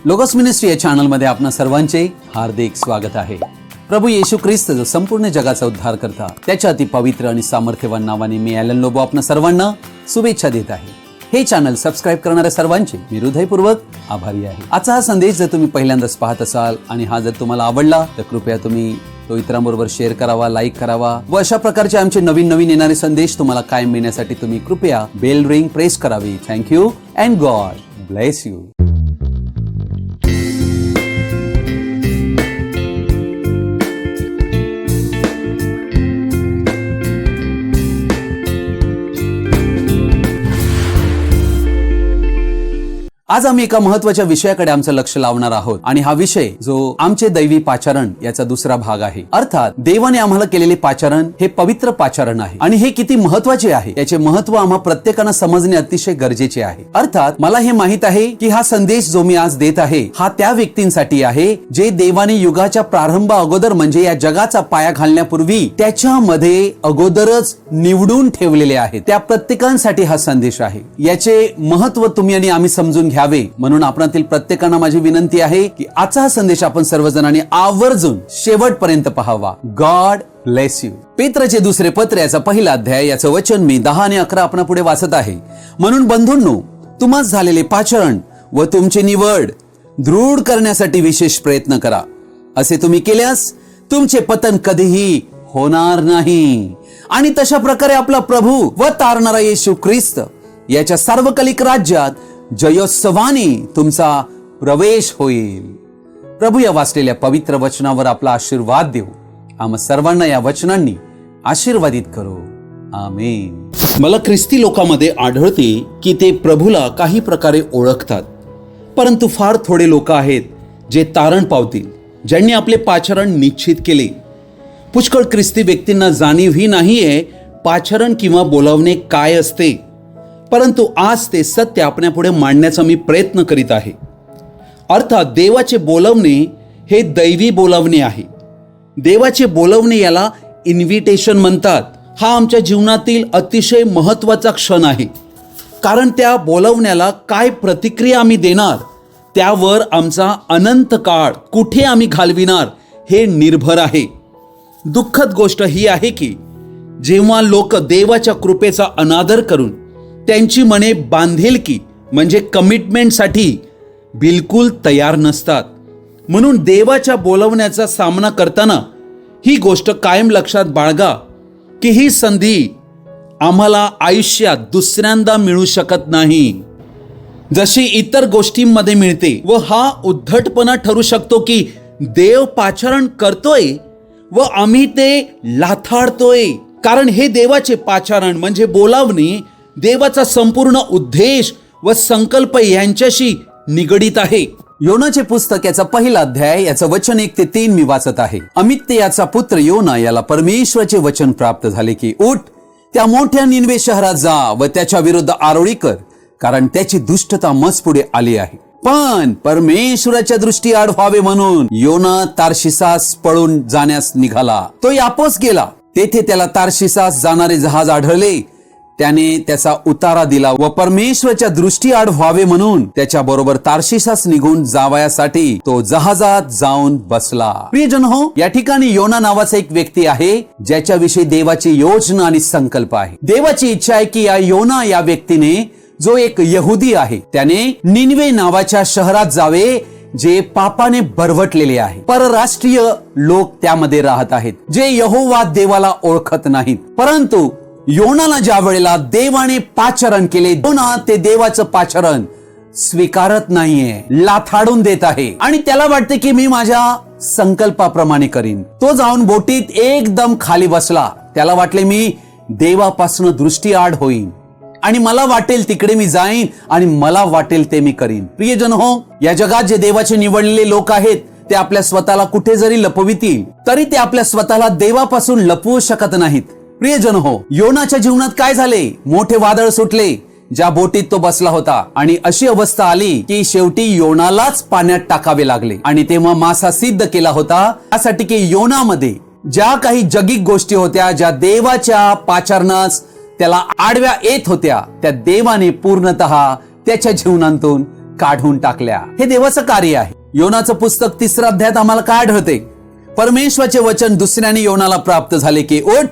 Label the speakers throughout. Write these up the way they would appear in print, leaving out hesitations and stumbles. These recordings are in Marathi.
Speaker 1: लोगोस मिनिस्ट्री या चॅनलमध्ये आपणा सर्वांचे हार्दिक स्वागत आहे। प्रभू येशू ख्रिस्त जो संपूर्ण जगाचा उद्धार करता त्याच्या अति पवित्र आणि सामर्थ्यवान नावाने मी ॲलन लोबो आपणा सर्वांना शुभेच्छा देत आहे। हे चॅनल सबस्क्राइब करणाऱ्या सर्वांचे मी हृदयपूर्वक आभारी आहे। आजचा हा संदेश जर तुम्ही पहिल्यांदाच पाहत असाल आणि हा जर तुम्हाला आवडला तर कृपया तुम्ही तो इतरांबरोबर शेअर करावा, लाईक करावा व अशा प्रकारचे आमचे नवीन येणारे संदेश तुम्हाला कायम मिळण्यासाठी तुम्ही कृपया बेल रिंग प्रेस करावी। Thank you and God bless you. आज आम्ही एका महत्त्वाच्या विषयाकडे आमचं लक्ष लावणार आहोत आणि हा विषय जो आमचे दैवी पाचारण याचा दुसरा भाग आहे। अर्थात देवाने आम्हाला केलेले पाचारण हे पवित्र पाचारण आहे आणि हे किती महत्त्वाचे आहे याचे महत्त्व आम्हा प्रत्येकाला समजणे अतिशय गरजेचे आहे। अर्थात मला हे माहित आहे की हा संदेश जो मी आज देत आहे हा त्या व्यक्तींसाठी आहे जे देवाने युगाच्या प्रारंभ अगोदर म्हणजे या जगाचा पाया घालण्यापूर्वी त्याच्यामध्ये अगोदरच निवडून ठेवलेले आहेत। त्या प्रत्येकांसाठी हा संदेश आहे। याचे महत्त्व तुम्ही आणि आम्ही समजून घ्यावे म्हणून आपणातील प्रत्येकांना माझी विनंती आहे की आजचा हा संदेश आपण सर्वजणांनी आवर्जून शेवटपर्यंत पाहावा। God bless you. पेत्रचे दुसरे पत्र याचा पहिला अध्याय याचं वचन मी 10 आणि 11 आपणा पुढे वाचत आहे। म्हणून बंधूंनो, तुम्हास झालेले पाचारण व तुमची निवड दृढ करण्यासाठी विशेष प्रयत्न करा। असे तुम्ही केल्यास तुमचे पतन कधीही होणार नाही आणि तशा प्रकारे आपला प्रभू व तारणारा येशू ख्रिस्त याच्या सार्वकालिक राज्यात जयोत्सवाने तुमचा प्रवेश होईल। प्रभू या वाचलेल्या पवित्र वचनावर आपला आशीर्वाद देऊ। आम्हा सर्वांना या वचनांनी आशीर्वादित करू। आमेन। मला ख्रिस्ती लोकांमध्ये आढळते की ते प्रभूला काही प्रकारे ओळखतात, परंतु फार थोडे लोक आहेत जे तारण पावतील, ज्यांनी आपले पाचारण निश्चित केले। पुष्कळ ख्रिस्ती व्यक्तींना जाणीवही नाहीये पाचारण किंवा बोलावणे काय असते, परंतु आज ते सत्य आपल्यापुढे मांडण्याचा मी प्रयत्न करीत आहे। अर्थात देवाचे बोलवणे हे दैवी बोलवणे आहे। देवाचे बोलवणे याला इन्व्हिटेशन म्हणतात। हा आमच्या जीवनातील अतिशय महत्त्वाचा क्षण आहे, कारण त्या बोलवण्याला काय प्रतिक्रिया आम्ही देणार त्यावर आमचा अनंत काळ कुठे आम्ही घालविणार हे निर्भर आहे। दुःखद गोष्ट ही आहे की जेव्हा लोक देवाच्या कृपेचा अनादर करून त्यांची मने बांधिलकी म्हणजे कमिटमेंटसाठी बिलकुल तयार नसतात। म्हणून देवाच्या बोलवण्याचा सामना करताना ही गोष्ट कायम लक्षात बाळगा की ही संधी आम्हाला आयुष्यात दुसऱ्यांदा मिळू शकत नाही, जशी इतर गोष्टींमध्ये मिळते। व हा उद्धटपणा ठरू शकतो की देव पाचारण करतोय व आम्ही ते लाथाडतोय, कारण हे देवाचे पाचारण म्हणजे बोलावणे देवाचा संपूर्ण उद्देश व संकल्प यांच्याशी निगडित आहे। योनाचे पुस्तक याचा पहिला अध्याय याचं वचन 1 ते 3 मी वाचत आहे। अमित्य याचा पुत्र योना याला परमेश्वराचे वचन प्राप्त झाले की उठ, त्या मोठ्या निनवे शहरात जा व त्याच्या विरुद्ध आरोळी कर, कारण त्याची दुष्टता मज पुढे आली आहे। पण परमेश्वराच्या दृष्टी आड व्हावे म्हणून योना तार्शिसास पळून जाण्यास निघाला। तो यापोस गेला, तेथे त्याला तार्शिसास जाणारे जहाज आढळले। त्याने त्याचा उतारा दिला व परमेश्वराच्या दृष्टी आड व्हावे म्हणून त्याच्या बरोबर तार्शिसास निघून जावयासाठी तो जहाजात जाऊन बसला। प्रियजन हो, या ठिकाणी योना नावाचा एक व्यक्ती आहे ज्याच्याविषयी देवाची योजना आणि संकल्प आहे। देवाची इच्छा आहे की या योना या व्यक्तीने जो एक यहुदी आहे त्याने निनवे नावाच्या शहरात जावे जे पापाने भरवटलेले आहे। परराष्ट्रीय लोक त्यामध्ये राहत आहेत जे यहोवा देवाला ओळखत नाहीत, परंतु योनाला ज्या वेळेला देवाने पाचारण केले, योना ते देवाचं पाचारण स्वीकारत नाहीये, लाथाडून देत आहे आणि त्याला वाटते की मी माझ्या संकल्पाप्रमाणे करीन। तो जाऊन बोटीत एकदम खाली बसला। त्याला वाटले मी देवापासून दृष्टी आड होईन आणि मला वाटेल तिकडे मी जाईन आणि मला वाटेल ते मी करीन। प्रियजन हो, या जगात जे देवाचे निवडलेले लोक आहेत ते आपल्या स्वतःला कुठे जरी लपवितील तरी ते आपल्या स्वतःला देवापासून लपवू शकत नाहीत। प्रियजन हो, योनाच्या जीवनात काय झाले? मोठे वादळ सुटले ज्या बोटीत तो बसला होता आणि अशी अवस्था आली की शेवटी योनालाच पाण्यात टाकावे लागले। आणि तेव्हा मासा सिद्ध केला होता यासाठी की योनामध्ये ज्या काही जगिक गोष्टी होत्या, ज्या देवाच्या पाचारणास त्याला आडव्या येत होत्या, त्या देवाने पूर्णतः त्याच्या जीवनातून काढून टाकल्या. हे देवाचं कार्य आहे. योनाचं पुस्तक 3 अध्यायात आम्हाला काय आढळते? परमेश्वराचे वचन दुसऱ्याने योनाला प्राप्त झाले की उठ,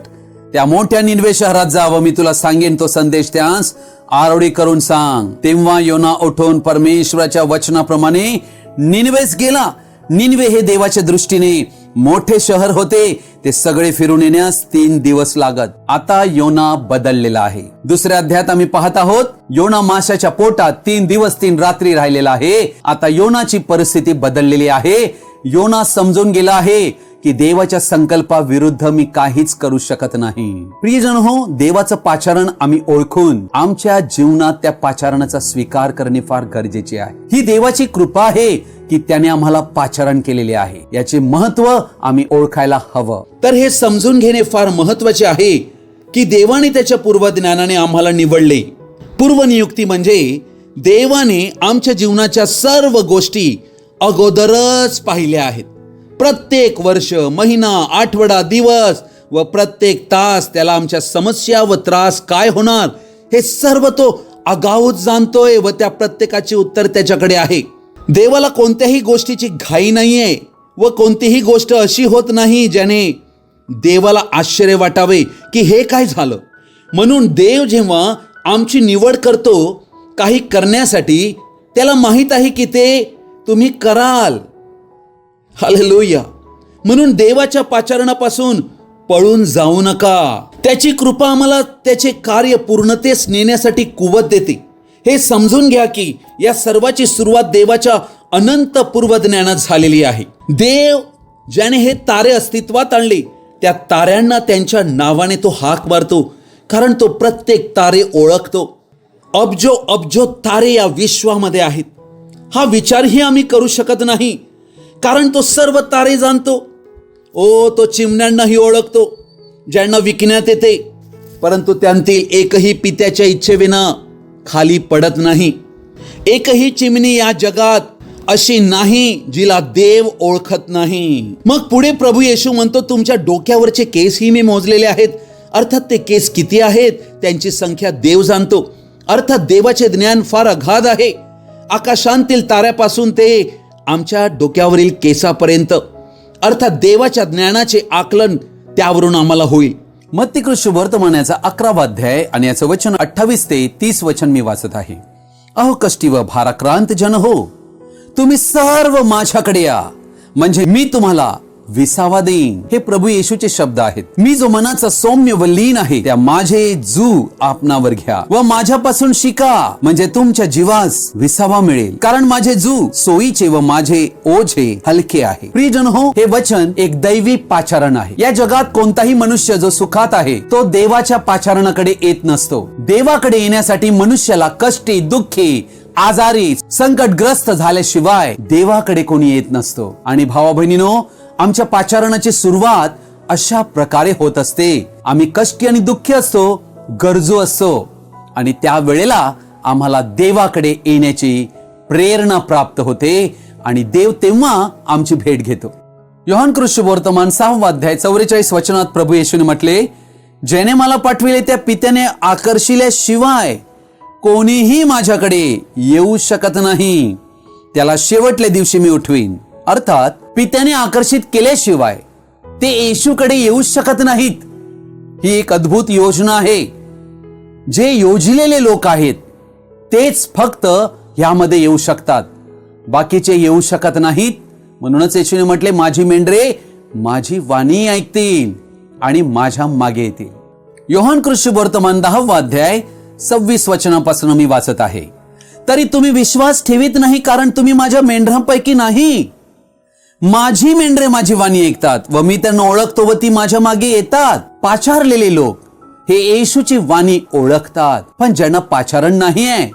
Speaker 1: त्या मोठ्या निनवे शहरात जा व मी तुला सांगेन तो संदेश त्यास आरोळी करून सांग. तेव्हा योना उठून परमेश्वराच्या वचनाप्रमाणे निनवेस गेला. निनवे हे देवाच्या दृष्टीने मोठे शहर होते. ते सगळे फिरून येण्यास 3 दिवस लागत. आता योना बदललेला आहे. दुसऱ्या अध्यायात आम्ही पाहत आहोत योना माशाच्या पोटात 3 दिवस 3 रात्री राहिलेला आहे. आता योनाची परिस्थिती बदललेली आहे. योना समजून गेला आहे की देवाच्या संकल्पाविरुद्ध मी काहीच करू शकत नाही. प्रियजन हो, देवाचं पाचारण आम्ही ओळखून आमच्या जीवनात त्या पाचारणाचा स्वीकार करणे फार गरजेचे आहे. ही देवाची कृपा आहे की त्याने आम्हाला पाचारण केलेले आहे. याचे महत्व आम्ही ओळखायला हवं. तर हे समजून घेणे फार महत्वाचे आहे की देवाने त्याच्या पूर्वज्ञानाने आम्हाला निवडले. पूर्वनियुक्ती म्हणजे देवाने आमच्या जीवनाच्या सर्व गोष्टी अगोदरच पाहिल्या आहेत. प्रत्येक वर्ष, महिना, आठवडा, दिवस व प्रत्येक तास त्याला आमच्या समस्या व त्रास काय होणार हे सर्व तो आगाऊच जाणतोय व त्या प्रत्येकाचे उत्तर त्याच्याकडे आहे. देवाला कोणत्याही गोष्टीची घाई नाहीये व कोणतीही गोष्ट अशी होत नाही ज्याने देवाला आश्चर्य वाटावे की हे काय झालं. म्हणून देव जेव्हा आमची निवड करतो काही करण्यासाठी, त्याला माहित आहे की ते तुम्ही कराल. हालेलुया. म्हणून देवाच्या पाचारणापासून पळून जाऊ नका. त्याची कृपा आम्हाला त्याचे कार्य पूर्णतेस नेण्यासाठी कुवत देते. हे समजून घ्या की या सर्वाची सुरुवात देवाच्या अनंत पूर्वज्ञानात झालेली आहे. देव ज्याने हे तारे अस्तित्वात आणले त्या ताऱ्यांना त्यांच्या नावाने तो हाक मारतो, कारण तो प्रत्येक तारे ओळखतो. अब्जो अब्जो तारे या विश्वामध्ये आहेत. हा विचारही आम्ही करू शकत नाही, कारण तो सर्व तारे जाणतो. तो चिमण्यांनाही ओळखतो ज्यांना विकण्यात येते, परंतु त्यांतील एकही पित्याच्या इच्छेविना खाली पडत नाही. एकही चिमणी या जगात अशी नाही जिला देव ओळखत नाही. मग पुढे प्रभू येशू म्हणतो, तुमच्या डोक्यावरचे केसही मी मोजलेले आहेत. अर्थात ते केस किती आहेत त्यांची संख्या देव जाणतो. अर्थात देवाचे ज्ञान फार अगाध आहे. आकाशांतील ताऱ्यापासून ते आमच्या डोक्यावरील केसापर्यंत, अर्थात देवाच्या ज्ञानाचे आकलन त्यावरून आम्हाला होईल. मत्ती शुभवर्तमानाचा 11वा अध्याय आणि याचं वचन 28 ते 30 वचन मी वाचत आहे. अहो कष्टी व भाराक्रांत जन हो, तुम्ही सर्व माझ्याकडे या, म्हणजे मी तुम्हाला विसावा देईन. हे प्रभू येशूचे शब्द आहेत. मी जो मनाचा सौम्य व लीन आहे त्या माझे जू आपणावर घ्या व माझ्यापासून शिका, म्हणजे तुमच्या जीवास विसावा मिळेल. कारण माझे जू सोयीचे व माझे ओझे हलके आहे. प्रियजन हो, हे वचन एक दैवी पाचारण आहे. या जगात कोणताही मनुष्य जो सुखात आहे तो देवाच्या पाचारणाकडे येत नसतो. देवाकडे येण्यासाठी मनुष्याला कष्टी, दुःखी, आजारी, संकटग्रस्त झाल्याशिवाय देवाकडे कोणी येत नसतो. आणि भावा बहिणीनो, आमच्या पाचारणाची सुरुवात अशा प्रकारे होत असते. आम्ही कष्टी आणि दुःखी असतो, गरजू असतो, आणि त्या वेळेला आम्हाला देवाकडे येण्याची प्रेरणा प्राप्त होते आणि देव तेव्हा आमची भेट घेतो. योहान शुभवर्तमान 6वा अध्याय 44 वचनात प्रभू येशूने म्हटले, ज्याने मला पाठविले त्या पित्याने आकर्षिल्याशिवाय कोणीही माझ्याकडे येऊ शकत नाही. त्याला शेवटल्या दिवशी मी उठवीन. अर्थात पित्याने आकर्षित केल्याशिवाय ते येशूकडे येऊ शकत नाहीत. ही एक अद्भुत योजना आहे. जे योजलेले लोक आहेत तेच फक्त यामध्ये येऊ शकतात, बाकीचे येऊ शकत नाहीत. म्हणूनच येशूने म्हटले, माझी मेंढरे माझी वाणी ऐकतील आणि माझ्या मागे येतील. योहान शुभवर्तमान 10वा अध्याय 26 वचनापासून मी वाचत आहे. तरी तुम्ही विश्वास ठेवीत नाही, कारण तुम्ही माझ्या मेंढरांपैकी नाही. माझी मेंढरे माझी वाणी ऐकतात व मी त्यांना ओळखतो व ती माझ्या मागे येतात. पाचारलेले लोक हे येशूची वाणी ओळखतात, पण ज्यांना पाचारण नाही आहे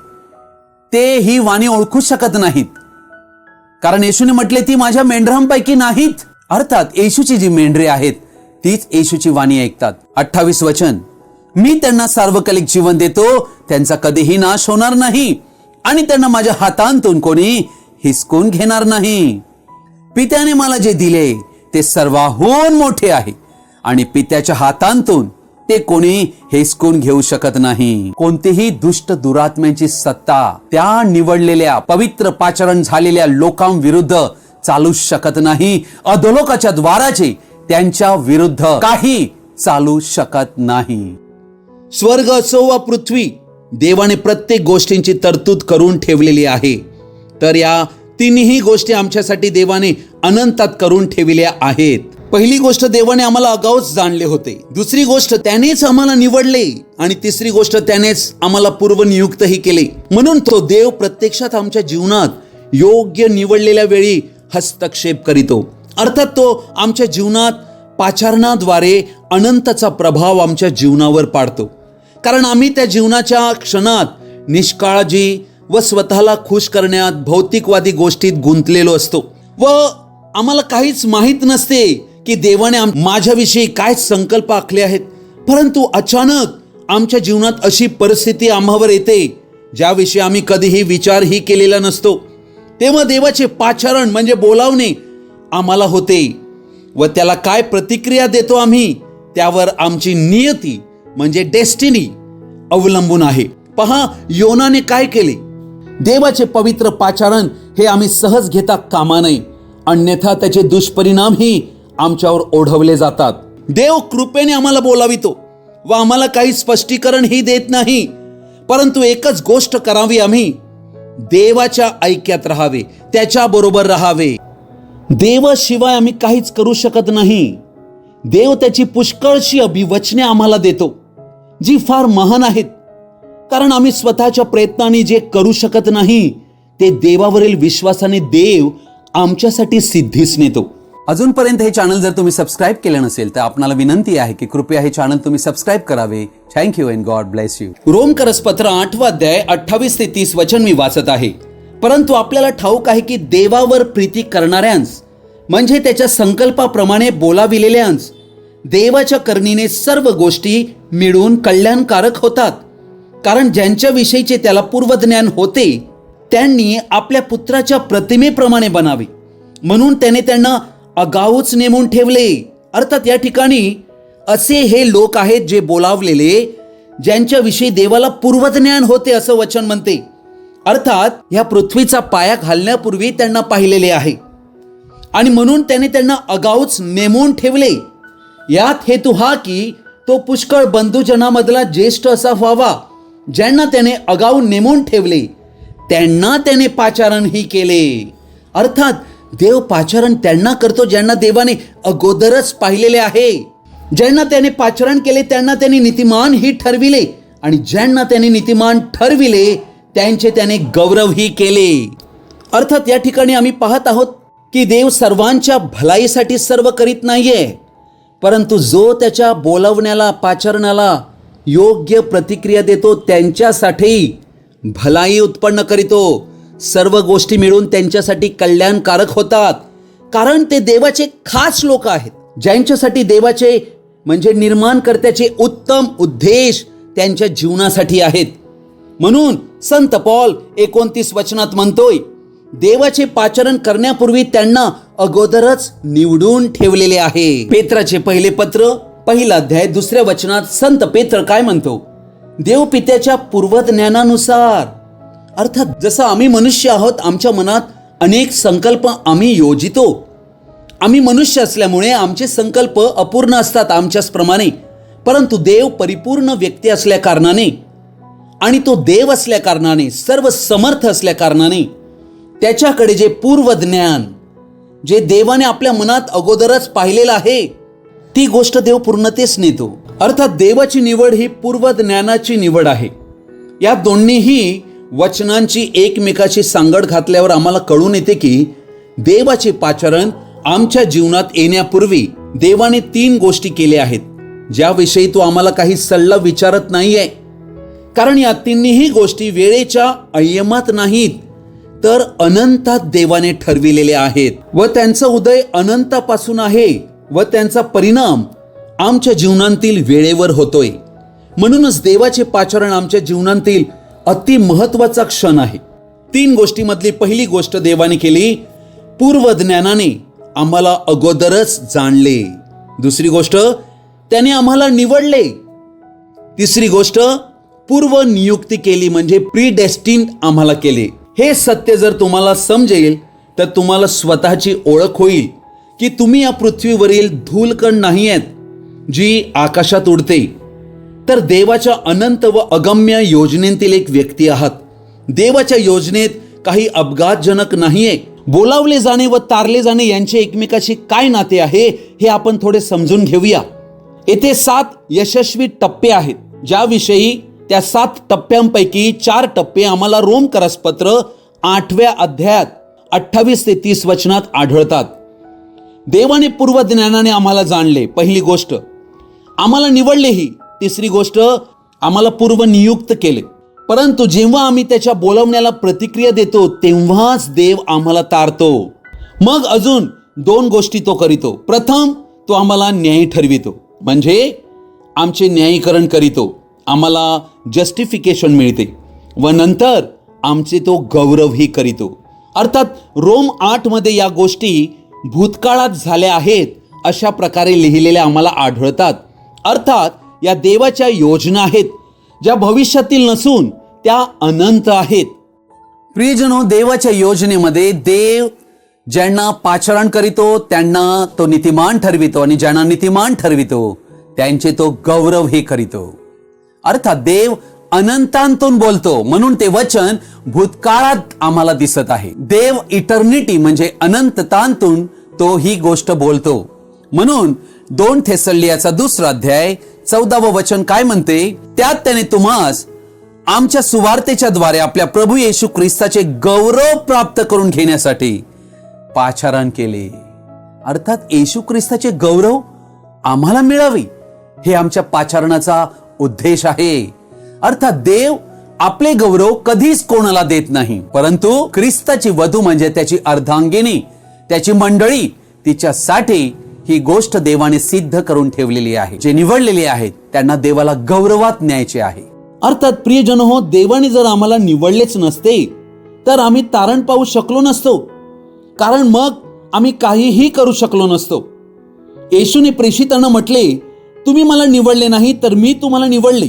Speaker 1: ते ही वाणी ओळखू शकत नाहीत, कारण येशूने म्हटले ती माझ्या मेंढरांपैकी नाहीत. अर्थात येशूची जी मेंढरे आहेत तीच येशूची वाणी ऐकतात. 28 वचन, मी त्यांना सार्वकालिक जीवन देतो, त्यांचा कधीही नाश होणार नाही आणि त्यांना माझ्या हातांतून कोणी हिसकून घेणार नाही. पित्याने मला जे दिले ते सर्वाहून मोठे आहे आणि पित्याच्या हातांतून ते कोणी हिसकून घेऊ शकत नाही. कोणतीही दुष्ट दुरात्म्यांची सत्ता त्या निवडलेल्या पवित्र पाचारण झालेल्या लोकांविरुद्ध चालू शकत नाही. अधोलोकाच्या द्वाराचे त्यांच्या विरुद्ध काही चालू शकत नाही. स्वर्ग असो वा पृथ्वी, देवाने प्रत्येक गोष्टींची तरतूद करून ठेवलेली आहे. तर या तिन्ही गोष्टी आमच्यासाठी देवाने अनंतात करून ठेवल्या आहेत. पहिली गोष्ट, देवाने आम्हाला अगाऊच जाणले होते. दुसरी गोष्ट, त्यानेच आम्हाला निवडले. आणि तिसरी गोष्ट, त्यानेच आम्हाला पूर्वनियुक्तही केले. म्हणून तो देव प्रत्यक्षात आमच्या जीवनात योग्य निवडलेल्या वेळी हस्तक्षेप करीतो. अर्थात तो आमच्या जीवनात पाचारणाद्वारे अनंतचा प्रभाव आमच्या जीवनावर पाडतो. कारण आम्ही त्या जीवनाच्या क्षणात निष्काळजी व स्वतःला खुश करण्यात भौतिकवादी गोष्टीत गुंतलेलो असतो व आम्हाला काहीच माहीत नसते की देवाने माझ्याविषयी काय संकल्प आखले आहेत. परंतु अचानक आमच्या जीवनात अशी परिस्थिती आम्हावर येते ज्याविषयी आम्ही कधीही विचारही केलेला नसतो. तेव्हा देवाचे पाचारण म्हणजे बोलावणे आम्हाला होते व त्याला काय प्रतिक्रिया देतो आम्ही त्यावर आमची नियती म्हणजे डेस्टिनी अवलंबून आहे. पहा, योनाने काय केले. देवाचे पवित्र पाचारण हे आम्ही सहज घेता कामा नये, अन्यथा त्याचे दुष्परिणामही आमच्यावर ओढवले जातात. देव कृपेने आम्हाला बोलावितो व आम्हाला काही स्पष्टीकरण ही देत नाही. परंतु एकच गोष्ट करावी, आम्ही देवाच्या ऐक्यात राहावे, त्याच्या बरोबर राहावे. देवाशिवाय आम्ही काहीच करू शकत नाही. देव त्याची पुष्कळशी अभिवचने आम्हाला देतो जी फार महान आहेत. कारण आम्ही स्वतःच्या प्रयत्नाने जे करू शकत नाही ते देवावरील विश्वासाने देव आमच्यासाठी सिद्धीस नेतो. अजूनपर्यंत हे चॅनल जर तुम्ही सबस्क्राईब केलं नसेल तर आपणाला विनंती आहे की कृपया हे चॅनल तुम्ही सबस्क्राईब करावे. Thank you and God bless you. रोमकरसपत्र 8 अध्याय 28 ते 30 वचन मी वाचत आहे. परंतु आपल्याला ठाऊक आहे की देवावर प्रीती करणाऱ्यांस म्हणजे त्याच्या संकल्पाप्रमाणे बोलाविलेल्यांस देवाच्या करणीने सर्व गोष्टी मिळून कल्याणकारक होतात. कारण ज्यांच्या विषयीचे त्याला पूर्वज्ञान होते त्यांनी आपल्या पुत्राच्या प्रतिमेप्रमाणे बनावे म्हणून त्याने त्यांना अगाऊच नेमून ठेवले. अर्थात या ठिकाणी असे हे लोक आहेत जे बोलावलेले, ज्यांच्याविषयी देवाला पूर्वज्ञान होते असं वचन म्हणते. अर्थात ह्या पृथ्वीचा पाया घालण्यापूर्वी त्यांना पाहिलेले आहे आणि म्हणून त्याने त्यांना अगाऊच नेमून ठेवले. यात हेतू हा की तो पुष्कळ बंधुजनामधला ज्येष्ठ असा व्हावा. ज्यांना त्याने अगाऊ नेमून ठेवले त्यांना त्याने पाचारणही केले. अर्थात देव पाचारण त्यांना करतो ज्यांना देवाने अगोदरच पाहिलेले आहे. ज्यांना त्याने पाचारण केले त्यांना त्याने नीतिमान ही ठरविले आणि ज्यांना त्याने नीतिमान ठरविले त्यांचे त्याने गौरवही केले. अर्थात या ठिकाणी आम्ही पाहत आहोत की देव सर्वांच्या भलाईसाठी सर्व करीत नाहीये, परंतु जो त्याच्या बोलावण्याला पाचारणाला योग्य प्रतिक्रिया देतो त्यांच्यासाठी भलाई उत्पन्न करीतो. सर्व गोष्टी मिळून त्यांच्यासाठी कल्याणकारक होतात. कारण ते देवाचे खास लोक आहेत ज्यांच्यासाठी देवाचे म्हणजे निर्माणकर्त्याचे उत्तम उद्देश त्यांच्या जीवनासाठी आहेत. म्हणून संत पौल 29 वचनात म्हणतोय, देवाचे पाचारण करण्यापूर्वी त्यांना अगोदरच निवडून ठेवलेले आहे. पेत्राचे पहिले पत्र 1 अध्याय 2 वचनात संत पेत्र काय म्हणतो, देव पित्याच्या पूर्वज्ञानानुसार. अर्थात जसं आम्ही मनुष्य आहोत, आमच्या मनात अनेक संकल्प आम्ही योजितो. आम्ही मनुष्य असल्यामुळे आमचे संकल्प अपूर्ण असतात आमच्याच प्रमाणे. परंतु देव परिपूर्ण व्यक्ती असल्या कारणाने आणि तो देव असल्या कारणाने, सर्व समर्थ असल्या कारणाने त्याच्याकडे जे पूर्वज्ञान, जे देवाने आपल्या मनात अगोदरच पाहिलेलं आहे, ती गोष्ट देव पूर्णतेस नेतो. अर्थात देवाची निवड ही पूर्वज्ञानाची निवड आहे. या दोन्हीही वचनांची एकमेकाची सांगड घातल्यावर आम्हाला कळून येते की देवाचे पाचारण आमच्या जीवनात येण्यापूर्वी देवाने 3 गोष्टी केल्या आहेत ज्याविषयी तो आम्हाला काही सल्ला विचारत नाहीये. कारण या तिन्ही गोष्टी वेळेच्या अयमात नाहीत तर अनंतात देवाने ठरविलेल्या आहेत व त्यांचा उदय अनंतापासून आहे व त्यांचा परिणाम आमच्या जीवनातील वेळेवर होतोय. म्हणूनच देवाचे पाचारण आमच्या जीवनातील अति महत्वाचा क्षण आहे. 3 गोष्टीमधली पहिली गोष्ट देवाने केली, पूर्वज्ञानाने आम्हाला अगोदरच जाणले. दुसरी गोष्ट, त्याने आम्हाला निवडले तिसरी गोष्ट, पूर्व नियुक्ती केली म्हणजे प्रीडेस्टिन्ड आम्हाला केले. हे सत्य जर तुम्हाला समजेल तर तुम्हाला स्वतःची ओळख होईल की तुम्ही या पृथ्वीवरील धूलकण नाही आहेत जी आकाशात उडते, तर देवाच्या अनंत व अगम्य योजनेतील एक व्यक्ती आहात. देवाच्या योजनेत काही अपघातजनक नाहीये. बोलावले जाणे व तारले जाणे यांचे एकमेकाशी काय नाते आहे हे आपण थोडे समजून घेऊया. येथे 7 यशस्वी टप्पे आहेत, ज्याविषयी त्या 7 टप्प्यांपैकी 4 टप्पे आम्हाला रोमकरसपत्र 8व्या अध्यायात 28 ते 30 वचनात आढळतात. देवाने पूर्व ज्ञानाने आम्हाला जाणले, पहिली गोष्ट. आम्हाला निवडलेही, तिसरी गोष्ट. आम्हाला पूर्व नियुक्त केले. परंतु जेव्हा आम्ही त्याच्या बोलावण्याला प्रतिक्रिया देतो तेव्हाच देव आम्हाला तारतो. मग अजून 2 गोष्टी तो करीतो. प्रथम, तो आम्हाला न्यायी ठरवितो, म्हणजे आमचे न्यायीकरण करीतो, आम्हाला जस्टिफिकेशन मिळते, व नंतर आमचे तो गौरवही करीतो. अर्थात रोम 8 मध्ये या गोष्टी भूतकाळात झाल्या आहेत अशा प्रकारे लिहिलेल्या आम्हाला आढळतात. अर्थात या देवाच्या योजना आहेत ज्या भविष्यातील नसून त्या अनंत आहेत. प्रियजनो, देवाच्या योजनेमध्ये देव ज्यांना पाचारण करीतो त्यांना तो नीतिमान ठरवितो, आणि ज्यांना नीतिमान ठरवितो त्यांचे तो गौरवही करीतो. अर्थात देव अनंतांतून बोलतो, म्हणून ते वचन भूतकाळात आम्हाला दिसत आहे. देव इटर्निटी म्हणजे अनंततांतून तो ही गोष्ट बोलतो. म्हणून 2 थेसलियाचा 2रा अध्याय 14वं वचन काय म्हणते? त्यात त्याने तुम्हास आमच्या सुवार्तेच्या द्वारे आपल्या प्रभू येशू ख्रिस्ताचे गौरव प्राप्त करून घेण्यासाठी पाचारण केले. अर्थात येशू ख्रिस्ताचे गौरव आम्हाला मिळावे हे आमच्या पाचारणाचा उद्देश आहे. अर्थात देव आपले गौरव कधीच कोणाला देत नाही, परंतु ख्रिस्ताची वधू म्हणजे त्याची अर्धांगिनी, त्याची मंडळी, तिच्यासाठी ही गोष्ट देवाने सिद्ध करून ठेवलेली आहे. जे निवडलेले आहेत त्यांना देवाला गौरवात न्यायचे आहे. अर्थात प्रियजन हो, देवाने जर आम्हाला निवडलेच नसते तर आम्ही तारण पाहू शकलो नसतो, कारण मग आम्ही काहीही करू शकलो नसतो. येशूने प्रेषितांना म्हटले, तुम्ही मला निवडले नाही तर मी तुम्हाला निवडले.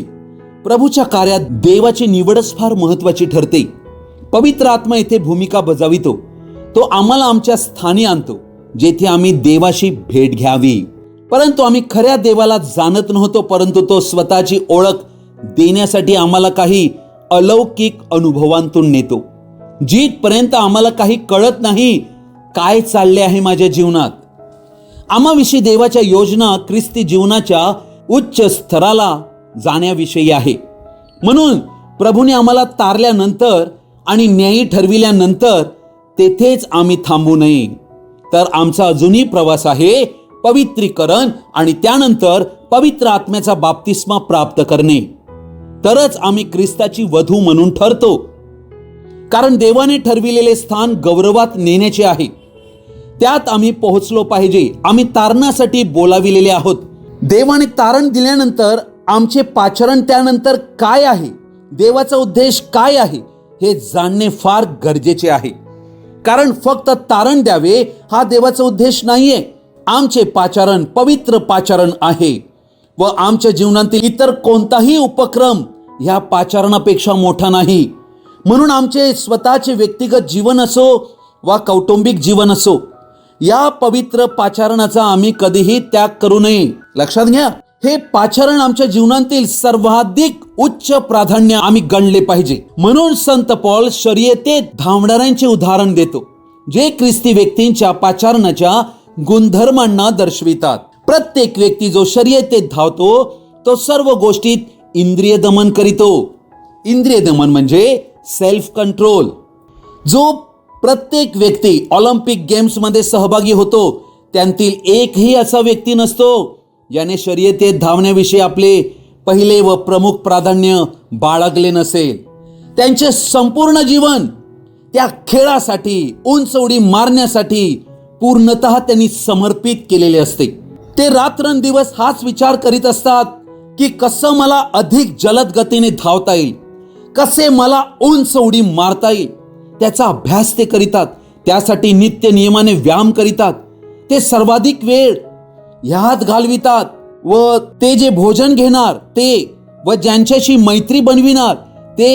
Speaker 1: प्रभूच्या कार्यात देवाची निवडच फार महत्वाची ठरते. पवित्र आत्मा येथे भूमिका बजावितो. तो आम्हाला आमच्या स्थानी आणतो जेथे आम्ही देवाशी भेट घ्यावी. परंतु आम्ही खऱ्या देवाला जाणत नव्हतो, परंतु तो स्वतःची ओळख देण्यासाठी आम्हाला काही अलौकिक अनुभवांतून नेतो. जिथपर्यंत आम्हाला काही कळत नाही काय चालले आहे माझ्या जीवनात. आम्हाविषयी देवाच्या योजना ख्रिस्ती जीवनाच्या उच्च स्तराला जाण्याविषयी आहे. म्हणून प्रभूने आम्हाला तारल्यानंतर आणि न्यायी ठरविल्यानंतर तेथेच आम्ही थांबू नये, तर आमचा अजूनही प्रवास आहे पवित्रीकरण आणि त्यानंतर पवित्र आत्म्याचा बाप्तिस्मा प्राप्त करणे. तरच आम्ही ख्रिस्ताची वधू म्हणून ठरतो, कारण देवाने ठरविलेले स्थान गौरवात नेण्याचे आहे. त्यात आम्ही पोहोचलो पाहिजे. आम्ही तारणासाठी बोलाविलेले आहोत. देवाने तारण दिल्यानंतर आमचे पाचारण त्यानंतर काय आहे, देवाचा उद्देश काय आहे हे जाणणे फार गरजेचे आहे. कारण फक्त तारण द्यावे हा देवाचा उद्देश नाहीये. आमचे पाचारण पवित्र पाचारण आहे व आमच्या जीवनातील इतर कोणताही उपक्रम ह्या पाचारणापेक्षा मोठा नाही. म्हणून आमचे स्वतःचे व्यक्तिगत जीवन असो वा कौटुंबिक जीवन असो, या पवित्र पाचारणाचा आम्ही कधीही त्याग करू नये. लक्षात घ्या, हे पाचारण आमच्या जीवनातील सर्वाधिक उच्च प्राधान्य आम्ही गणले पाहिजे. म्हणून संत पौल शर्यतेत धावणाऱ्यांचे उदाहरण देतो, जे ख्रिस्ती व्यक्तींच्या पाचारणाच्या गुणधर्मांना दर्शवितात. प्रत्येक व्यक्ती जो शर्यतेत धावतो तो सर्व गोष्टीत इंद्रिय दमन करीतो. इंद्रिय दमन म्हणजे सेल्फ कंट्रोल. जो प्रत्येक व्यक्ती ऑलिम्पिक गेम्स मध्ये सहभागी होतो त्यांतील एकही असा व्यक्ती नसतो ज्याने शर्यतेत धावण्याविषयी आपले पहिले व प्रमुख प्राधान्य बाळगले नसेल. त्यांचे संपूर्ण जीवन त्या खेळासाठी, उंच उडी मारण्यासाठी पूर्णतः त्यांनी समर्पित केलेले असते. ते रात्रंदिवस हाच विचार करीत असतात की कसं मला अधिक जलद गतीने धावता येईल, कसे मला उंच उडी मारता येईल. त्याचा अभ्यास ते करीतात. त्यासाठी नित्य नियमाने व्यायाम करीतात. ते सर्वाधिक वेळ ह्यात घालवितात व ते जे भोजन घेणार ते व ज्यांच्याशी मैत्री बनविणार ते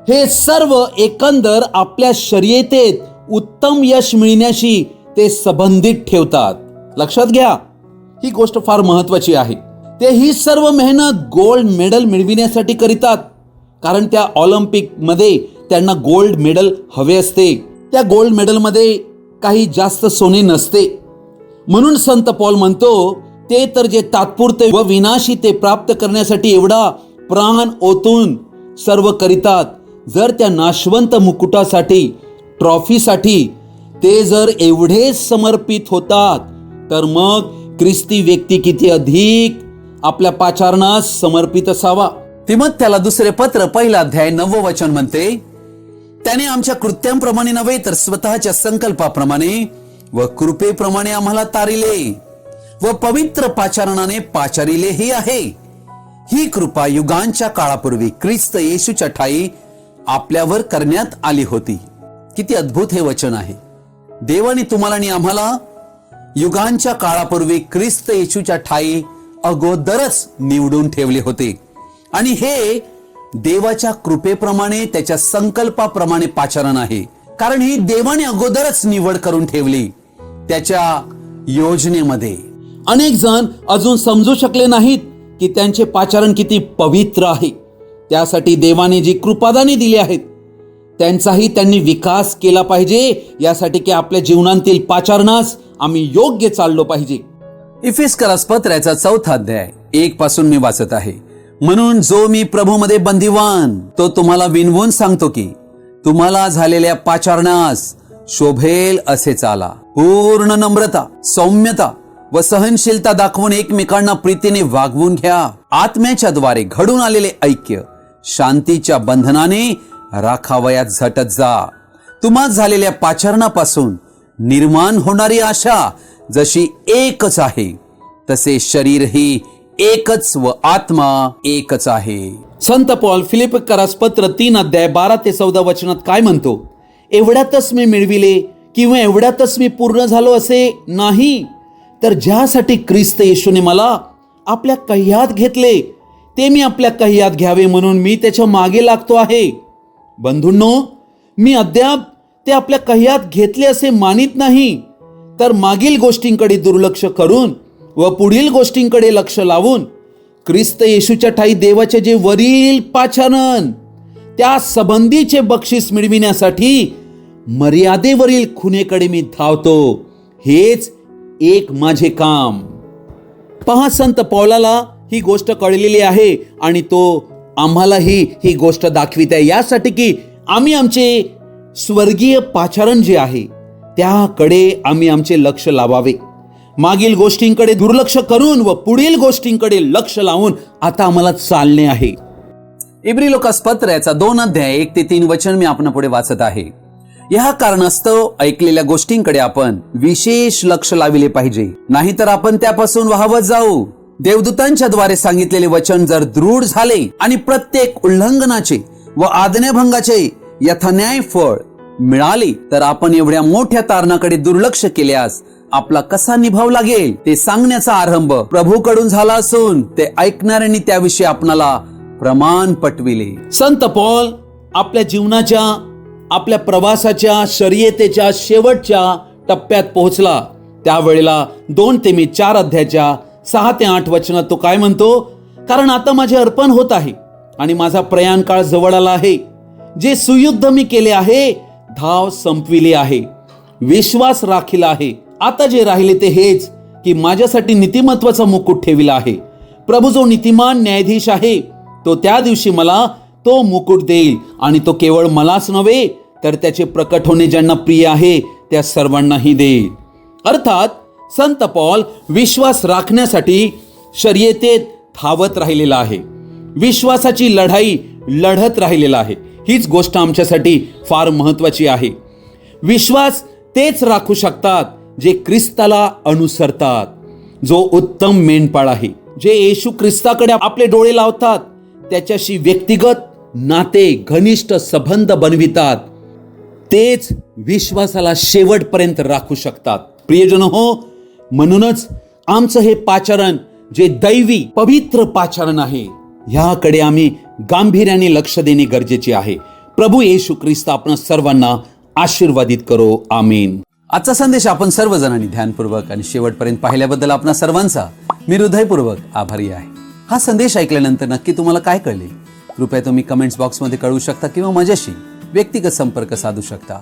Speaker 1: हे सर्व एकंदर आपल्या शर्यतेत उत्तम यश मिळण्याशी ते संबंधित ठेवतात. लक्षात घ्या, ही गोष्ट फार महत्वाची आहे. ते ही सर्व मेहनत गोल्ड मेडल मिळविण्यासाठी करीतात, कारण त्या ऑलिम्पिक मध्ये त्यांना गोल्ड मेडल हवे असते. त्या गोल्ड मेडल मध्ये काही जास्त सोने नसते. म्हणून संत पौल म्हणतो, ते तर जे तात्पुरते व विनाशी ते प्राप्त करण्यासाठी एवढा प्राण ओतून सर्व करीतात, जर त्या नाशवंत मुकुटासाठी, ट्रॉफीसाठी ते जर एवढे समर्पित होतात, तर मग ख्रिस्ती व्यक्ती किती अधिक आपल्या पाचारणास समर्पित असावा. तिमोथेला दुसरे पत्र 1 अध्याय 9 वचन म्हणते, त्याने आमच्या कृत्यांप्रमाणे नव्हे तर स्वतःच्या संकल्पाप्रमाणे व कृपेप्रमाणे आम्हाला तारिले व पवित्र पाचारणाने पाचारिले ही आहे. ही कृपा युगांच्या काळापूर्वी ख्रिस्त येशूच्या ठायी आपल्यावर करण्यात आली होती. किती अद्भुत हे वचन आहे. देवाने तुम्हाला आणि आम्हाला युगांच्या काळापूर्वी ख्रिस्त येशूच्या ठायी अगोदरच निवडून ठेवले होते, आणि हे देवाच्या कृपेप्रमाणे, त्याच्या संकल्पाप्रमाणे पाचारण आहे. कारण ही देवाने अगोदरच निवड करून ठेवली त्याच्या योजनेमध्ये. अनेक जण अजून समजू शकले नाहीत की त्यांचे पाचारण किती पवित्र आहे. त्यासाठी देवाने जी कृपादाने दिली आहेत त्यांचाही त्यांनी विकास केला पाहिजे, यासाठी की आपल्या जीवनातील पाचारणास आम्ही योग्य चाललो पाहिजे. इफिस्करास पत्राचा 4 अध्याय 1 पासून मी वाचत आहे. म्हणून जो मी प्रभूमध्ये बंदिवान तो तुम्हाला विनवून सांगतो की तुम्हाला झालेल्या पाचारणास शोभेल असे चाला. पूर्ण नम्रता, सौम्यता व सहनशीलता दाखवून एकमेकांना प्रीतीने वागवून घ्या. आत्म्याच्या द्वारे घडून आलेले ऐक्य शांतीच्या बंधनाने राखावयात झटत जा. तुम्हा झालेल्या पाचारणापासून निर्माण होणारी आशा जशी एकच आहे, तसे शरीरही एकच व आत्मा एकच आहे. संत पौल फिलिप्पिकरास पत्र 3 अध्याय 12 ते 14 वचनात काय म्हणतो, एवढ्यातच मी मिळविले किंवा एवढ्यातच मी पूर्ण झालो असे नाही, तर ज्यासाठी ख्रिस्त येशूने मला आपल्या कह्यात घेतले ते मी आपल्या कह्यात घ्यावे म्हणून मी त्याच्या मागे लागतो आहे. बंधूंनो, मी अद्याप ते आपल्या कह्यात घेतले असे मानित नाही, तर मागील गोष्टींकडे दुर्लक्ष करून व पुढील गोष्टींकडे लक्ष लावून ख्रिस्त येशूच्या ठायी देवाचे जे वरील पाचारण त्या संबंधीचे बक्षीस मिळविण्यासाठी मर्यादेवरील खुणेकडे मी धावतो. हेच एक माझे काम. पहा, संत पौलाला ही गोष्ट कळलेली आहे आणि तो आम्हालाही ही गोष्ट दाखवित आहे, यासाठी की आम्ही आमचे स्वर्गीय पाचारण जे आहे त्याकडे आम्ही आमचे लक्ष लावावे. मागील गोष्टींकडे दुर्लक्ष करून व पुढील गोष्टींकडे लक्ष लावून आता आम्हाला चालणे आहे. इब्री लोकास पत्राचा 2 अध्याय 1 ते 3 वचन मी आपण पुढे वाचत आहे. या कारणास्तव ऐकलेल्या गोष्टींकडे आपण विशेष लक्ष लाविले पाहिजे, नाहीतर आपण त्यापासून वाहवत जाऊ. देवदूतांच्या द्वारे सांगितलेले वचन जर दृढ झाले आणि प्रत्येक उल्लंघनाचे व आज्ञाभंगाचे यथान्याय फळ मिळाले, तर आपण एवढ्या मोठ्या तारणाकडे दुर्लक्ष केल्यास आपला कसा निभाव लागेल ते सांगण्याचा आरंभ प्रभूकडून झाला असून ते ऐकणाऱ्यांनी त्याविषयी आपणाला प्रमाण पटविले. संत पौल आपल्या जीवनाच्या, आपल्या प्रवासाच्या, शर्यतेच्या शेवटच्या टप्प्यात पोहोचला. त्यावेळेला 2 ते 4 अध्यायाच्या 6 ते 8 वचनात तो काय म्हणतो, कारण आता माझे अर्पण होत आहे आणि माझा प्रयाण काळ जवळ आला आहे. जे सुयुद्ध मी केले आहे, धाव संपविली आहे, विश्वास राखिला आहे. आता जे राहिले ते हेच की माझ्यासाठी नीतिमत्वाचा मुकुट ठेविला आहे. प्रभू जो नीतिमान न्यायाधीश आहे तो त्या दिवशी मला तो मुकुट देईल, आणि तो केवळ मलाच नव्हे तर त्याचे प्रकट होणे ज्यांना प्रिय आहे त्या सर्वांनाही देईल. अर्थात संत पौल विश्वास राखण्यासाठी शर्यतेत धावत राहिलेला आहे, विश्वासाची लढाई लढत राहिलेला आहे. हीच गोष्ट आमच्यासाठी फार महत्वाची आहे. विश्वास तेच राखू शकतात जे ख्रिस्ताला अनुसरतात, जो उत्तम मेंढपाळ आहे, जे येशू ख्रिस्ताकडे आपले डोळे लावतात, त्याच्याशी व्यक्तिगत नाते, घनिष्ठ संबंध बनवितात, तेच विश्वासाला शेवटपर्यंत राखू शकतात. प्रियजन हो, म्हणूनच आमचं हे पाचारण जे दैवी पवित्र पाचारण आहे ह्याकडे आम्ही गांभीर्याने लक्ष देणे गरजेचे आहे. प्रभू येशू ख्रिस्त आपण सर्वांना आशीर्वादित करो. आमीन. आजचा संदेश आपण सर्वजणांनी ध्यानपूर्वक आणि शेवटपर्यंत पाहिल्याबद्दल आपणा सर्वांचा मी हृदयपूर्वक आभारी आहे. हा संदेश ऐकल्यानंतर नक्की तुम्हाला काय कळले? कृपया तुम्ही कमेंट्स बॉक्समध्ये कळवू शकता किंवा माझ्याशी व्यक्तिगत संपर्क साधू शकता.